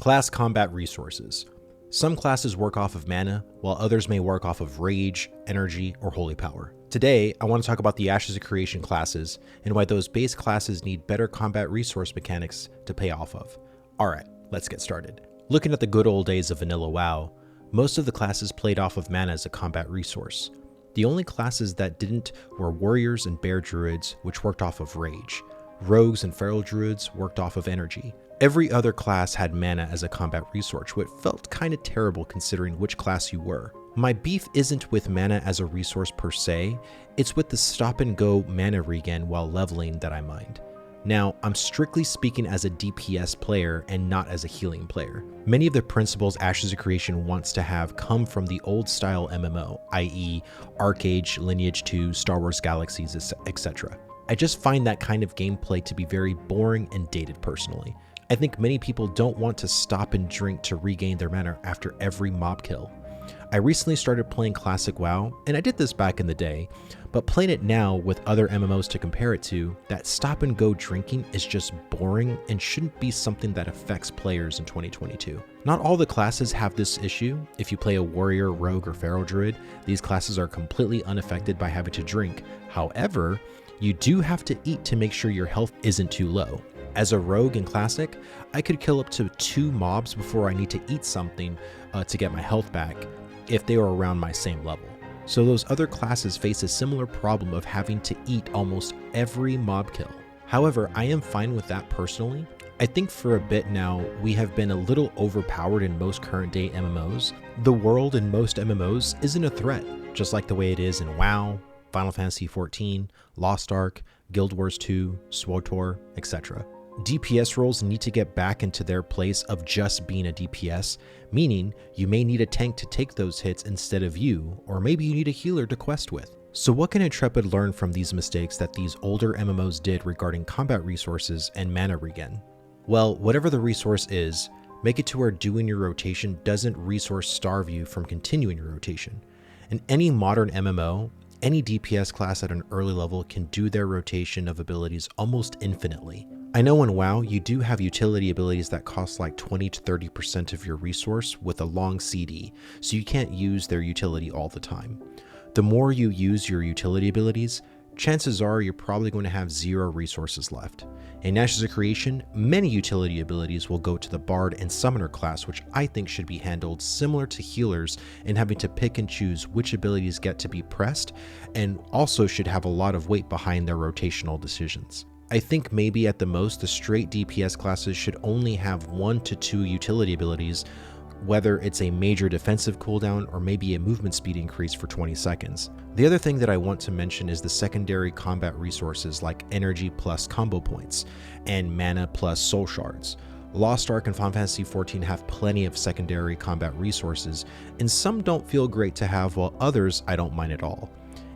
Class combat resources. Some classes work off of mana, while others may work off of rage, energy, or holy power. Today, I want to talk about the Ashes of Creation classes and why those base classes need better combat resource mechanics to pay off of. Alright, let's get started. Looking at the good old days of vanilla WoW, most of the classes played off of mana as a combat resource. The only classes that didn't were warriors and bear druids, which worked off of rage. Rogues and feral druids worked off of energy. Every other class had mana as a combat resource, which felt kinda terrible considering which class you were. My beef isn't with mana as a resource per se, it's with the stop and go mana regen while leveling that I mind. Now, I'm strictly speaking as a DPS player and not as a healing player. Many of the principles Ashes of Creation wants to have come from the old style MMO, i.e. ArcAge, Lineage 2, Star Wars Galaxies, etc. I just find that kind of gameplay to be very boring and dated personally. I think many people don't want to stop and drink to regain their mana after every mob kill. I recently started playing Classic WoW, and I did this back in the day, but playing it now with other MMOs to compare it to, that stop and go drinking is just boring and shouldn't be something that affects players in 2022. Not all the classes have this issue. If you play a warrior, rogue, or feral druid, these classes are completely unaffected by having to drink. However, you do have to eat to make sure your health isn't too low. As a rogue in Classic, I could kill up to 2 mobs before I need to eat something to get my health back if they were around my same level. So those other classes face a similar problem of having to eat almost every mob kill. However, I am fine with that personally. I think for a bit now, we have been a little overpowered in most current day MMOs. The world in most MMOs isn't a threat, just like the way it is in WoW, Final Fantasy XIV, Lost Ark, Guild Wars 2, SWTOR, etc. DPS roles need to get back into their place of just being a DPS, meaning you may need a tank to take those hits instead of you, or maybe you need a healer to quest with. So what can Intrepid learn from these mistakes that these older MMOs did regarding combat resources and mana regen? Well, whatever the resource is, make it to where doing your rotation doesn't resource starve you from continuing your rotation. In any modern MMO, any DPS class at an early level can do their rotation of abilities almost infinitely. I know in WoW, you do have utility abilities that cost like 20 to 30% of your resource with a long CD, so you can't use their utility all the time. The more you use your utility abilities, chances are you're probably going to have 0 resources left. In Ashes of Creation, many utility abilities will go to the Bard and Summoner class, which I think should be handled similar to healers in having to pick and choose which abilities get to be pressed, and also should have a lot of weight behind their rotational decisions. I think maybe at the most, the straight DPS classes should only have 1 to 2 utility abilities, whether it's a major defensive cooldown or maybe a movement speed increase for 20 seconds. The other thing that I want to mention is the secondary combat resources like energy plus combo points and mana plus soul shards. Lost Ark and Final Fantasy XIV have plenty of secondary combat resources, and some don't feel great to have while others I don't mind at all.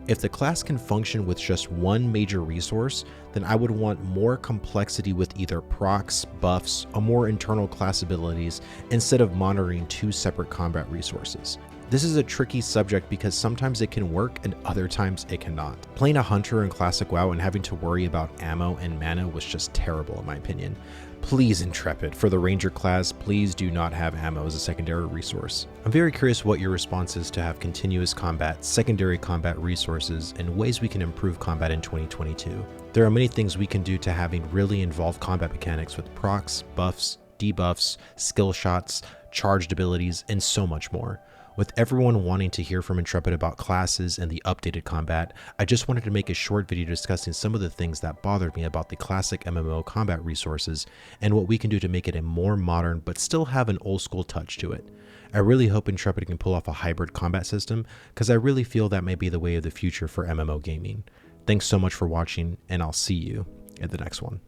If the class can function with just one major resource, then I would want more complexity with either procs, buffs, or more internal class abilities instead of monitoring 2 separate combat resources. This is a tricky subject because sometimes it can work and other times it cannot. Playing a hunter in Classic WoW and having to worry about ammo and mana was just terrible in my opinion. Please, Intrepid, for the Ranger class, please do not have ammo as a secondary resource. I'm very curious what your response is to have continuous combat, secondary combat resources, and ways we can improve combat in 2022. There are many things we can do to having really involved combat mechanics with procs, buffs, debuffs, skill shots, charged abilities, and so much more. With everyone wanting to hear from Intrepid about classes and the updated combat, I just wanted to make a short video discussing some of the things that bothered me about the classic MMO combat resources and what we can do to make it a more modern but still have an old school touch to it. I really hope Intrepid can pull off a hybrid combat system because I really feel that may be the way of the future for MMO gaming. Thanks so much for watching, and I'll see you in the next one.